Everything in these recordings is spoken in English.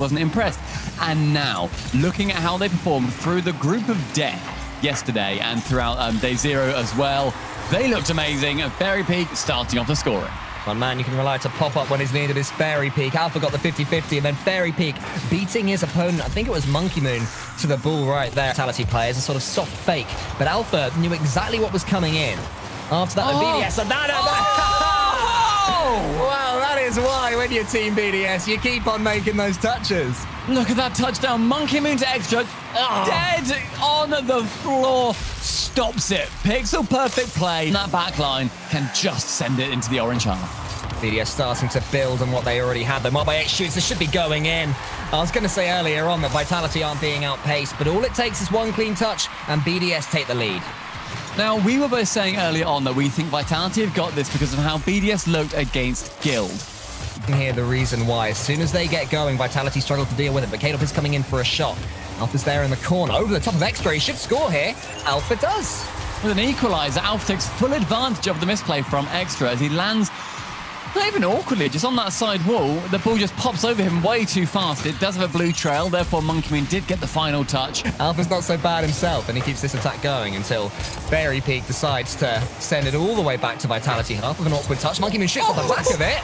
wasn't impressed. And now, looking at how they performed through the group of death yesterday and throughout day 0 as well, they looked amazing. Fairy Peak starting off the scoring. One man you can rely to pop up when he's needed is Fairy Peak. Alpha got the 50-50, and then Fairy Peak beating his opponent, I think it was Monkey Moon, to the ball right there. Vitality players, a sort of soft fake. But Alpha knew exactly what was coming in. After that, BDS. Well, that is why when you're Team BDS, you keep on making those touches. Look at that touchdown. Monkey Moon to Extra. Dead on the floor. Stops it. Pixel perfect play. That back line can just send it into the orange half. BDS starting to build on what they already had. Though Mark/8 shoots. This should be going in. I was going to say earlier on that Vitality aren't being outpaced, but all it takes is one clean touch and BDS take the lead. Now, we were both saying earlier on that we think Vitality have got this because of how BDS looked against Guild. You can hear the reason why. As soon as they get going, Vitality struggle to deal with it, but Kadob is coming in for a shot. Alpha's there in the corner, over the top of Extra. He should score here. Alpha does. With an equalizer, Alpha takes full advantage of the misplay from Extra as he lands, not even awkwardly, just on that side wall. The ball just pops over him way too fast. It does have a blue trail, therefore Monkey Moon did get the final touch. Alpha's not so bad himself, and he keeps this attack going until Fairy Peak decides to send it all the way back to Vitality. Half of an awkward touch. Monkey Moon shoots off the back of it,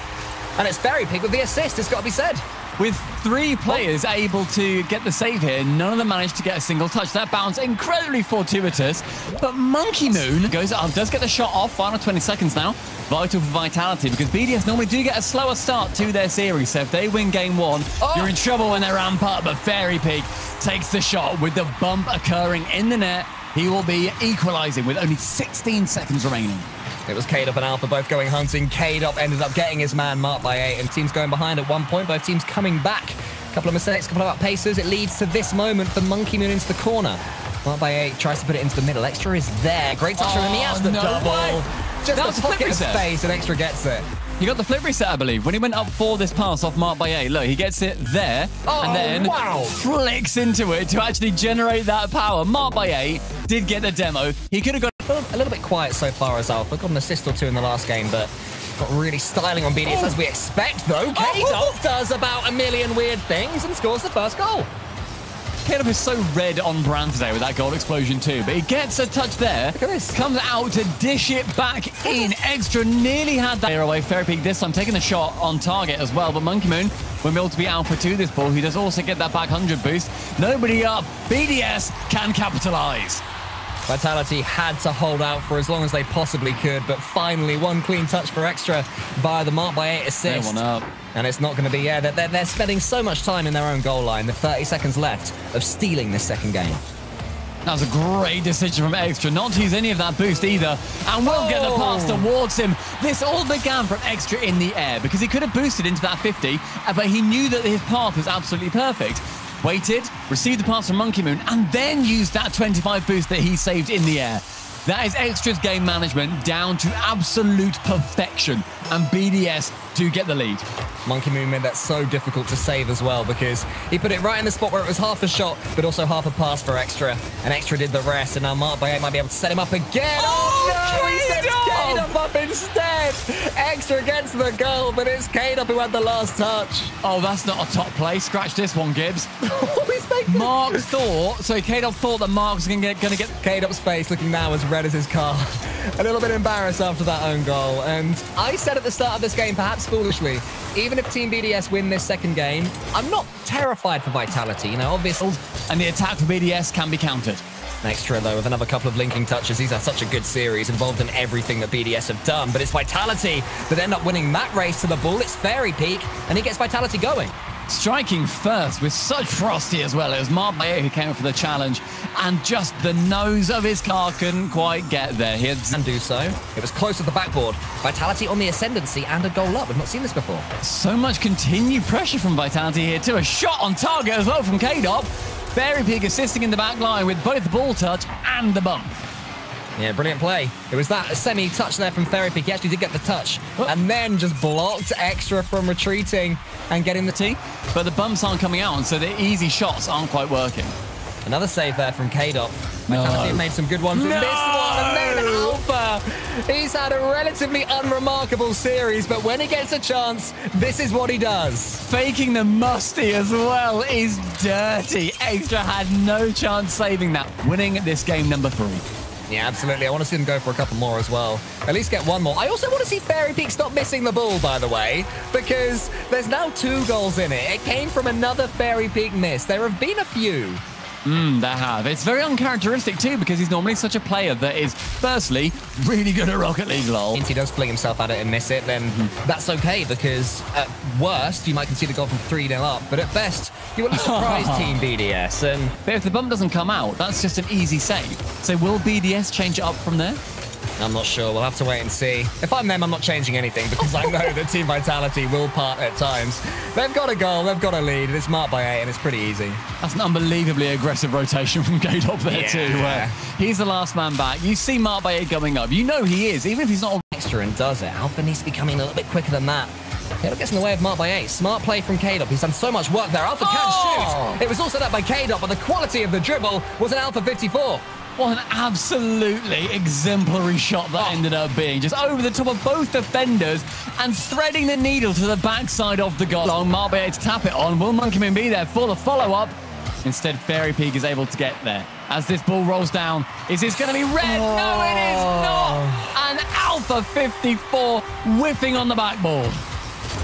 and it's Fairy Peak with the assist, it's got to be said. With 3 players able to get the save here, none of them managed to get a single touch. That bounce incredibly fortuitous, but Monkey Moon goes up, does get the shot off. Final 20 seconds now. Vital for Vitality because BDS normally do get a slower start to their series. So if they win game 1, you're in trouble when they ramp up. But Fairy Peak takes the shot with the bump occurring in the net. He will be equalizing with only 16 seconds remaining. It was Kadob and Alpha both going hunting. Kadob ended up getting his man marked by 8, and teams going behind at one point. Both teams coming back. A couple of mistakes, a couple of outpaces. It leads to this moment for Monkey Moon into the corner. Marked by 8 tries to put it into the middle. Extra is there. Great touch from him. He has the double. Just a pocket of space, and Extra gets it. He got the flip reset, I believe, when he went up for this pass off Mark by 8. Look, he gets it there, and then flicks into it to actually generate that power. Mark by 8 did get the demo. He could have got a little bit quiet so far as Alpha. Got an assist or 2 in the last game, but got really styling on BDS as we expect, though. Kadob does about a million weird things and scores the first goal. Kadob is so red on brand today with that goal explosion too, but he gets a touch there. Look at this. Comes out to dish it back in. Extra nearly had that away. Fairy Peak this time taking the shot on target as well, but Monkey Moon will be able to be Alpha to this ball. He does also get that back 100 boost. Nobody up. BDS can capitalize. Vitality had to hold out for as long as they possibly could, but finally one clean touch for Extra via the Mark by 8 assist. One up. And it's not going to be, they're spending so much time in their own goal line, the 30 seconds left of stealing this second game. That was a great decision from Extra, not to use any of that boost either, and will get the pass towards him. This all began from Extra in the air, because he could have boosted into that 50, but he knew that his path was absolutely perfect. Waited, received the pass from Monkey Moon, and then used that 25 boost that he saved in the air. That is Extra's game management down to absolute perfection, and BDS do get the lead. Monkey Moon made that so difficult to save as well because he put it right in the spot where it was half a shot, but also half a pass for Extra, and Extra did the rest, and now Mark by 8 might be able to set him up again. Oh no, he sets Kadob up instead. Extra gets the goal, but it's Kadob who had the last touch. Oh, that's not a top play. Scratch this one, Gibbs. Kadob thought that Mark was going to get Kadob's face looking now as red as his car. A little bit embarrassed after that own goal. And I said at the start of this game, perhaps foolishly, even if Team BDS win this second game, I'm not terrified for Vitality, you know, obviously. And the attack for BDS can be countered. Extra, though, with another couple of linking touches. He's had such a good series, involved in everything that BDS have done. But it's Vitality that end up winning that race to the ball. It's Fairy Peak, and he gets Vitality going. Striking first with such frosty as well. It was Mark by 8 who came up for the challenge, and just the nose of his car couldn't quite get there. He had and do so. It was close to the backboard. Vitality on the ascendancy and a goal up. We've not seen this before. So much continued pressure from Vitality here too. A shot on target as well from Kadob. Fairy Peak assisting in the back line with both the ball touch and the bump. Yeah, brilliant play. It was that semi-touch there from Fairy Peak. He actually did get the touch and then just blocked Extra from retreating and getting the tee. But the bumps aren't coming out, so the easy shots aren't quite working. Another save there from Kadob. Vitality have made some good ones from this one, and then And Alpha, he's had a relatively unremarkable series, but when he gets a chance, this is what he does. Faking the musty as well is dirty. Extra had no chance saving that, winning this game number 3. Yeah, absolutely. I want to see them go for a couple more as well. At least get one more. I also want to see Fairy Peak stop missing the ball, by the way, because there's now 2 goals in it. It came from another Fairy Peak miss. There have been a few. They have. It's very uncharacteristic too, because he's normally such a player that is, firstly, really good at Rocket League, lol. If he does fling himself at it and miss it, then that's okay, because at worst, you might concede a goal from 3-0 up, but at best, you at least surprise Team BDS. But if the bump doesn't come out, that's just an easy save. So will BDS change it up from there? I'm not sure. We'll have to wait and see. If I'm them, I'm not changing anything because I know that Team Vitality will part at times. They've got a goal, they've got a lead, and it's marked by 8, and it's pretty easy. That's an unbelievably aggressive rotation from K-Dop there too. He's the last man back. You see marked by 8 going up. You know he is, even if he's not extra and does it. Alpha needs to be coming a little bit quicker than that. K-Dop gets in the way of marked by 8. Smart play from K-Dop. He's done so much work there. Alpha can shoot. It was also that by K-Dop, but the quality of the dribble was an Alpha 54. What an absolutely exemplary shot that ended up being. Just over the top of both defenders and threading the needle to the backside of the goal. Long Marbe to tap it on. Will Monkeyman be there for the follow-up? Instead, Fairy Peak is able to get there. As this ball rolls down, is this going to be red? No, it is not. And Alpha 54 whiffing on the backboard.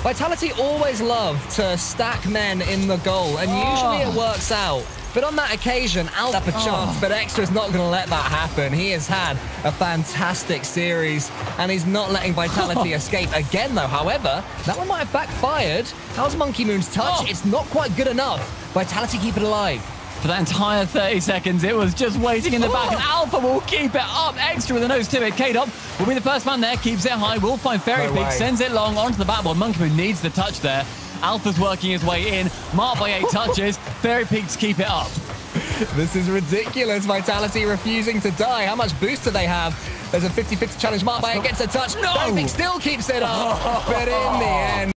Vitality always love to stack men in the goal, and usually it works out. But on that occasion, Alpha had a chance, but Extra's not going to let that happen. He has had a fantastic series, and he's not letting Vitality escape again, though. However, that one might have backfired. How's Monkey Moon's touch? It's not quite good enough. Vitality keep it alive. For that entire 30 seconds, it was just waiting in the back, and Alpha will keep it up. Extra with a nose to it. K-Dop will be the first man there, keeps it high, will find Fairy Peak, sends it long onto the backboard. Monkey Moon needs the touch there. Alpha's working his way in, marked by 8 touches. Fairy Peaks keep it up. This is ridiculous. Vitality refusing to die. How much boost do they have? There's a 50-50 challenge. Marked by 8 gets a touch. No! Fairy Peak still keeps it up, but in the end,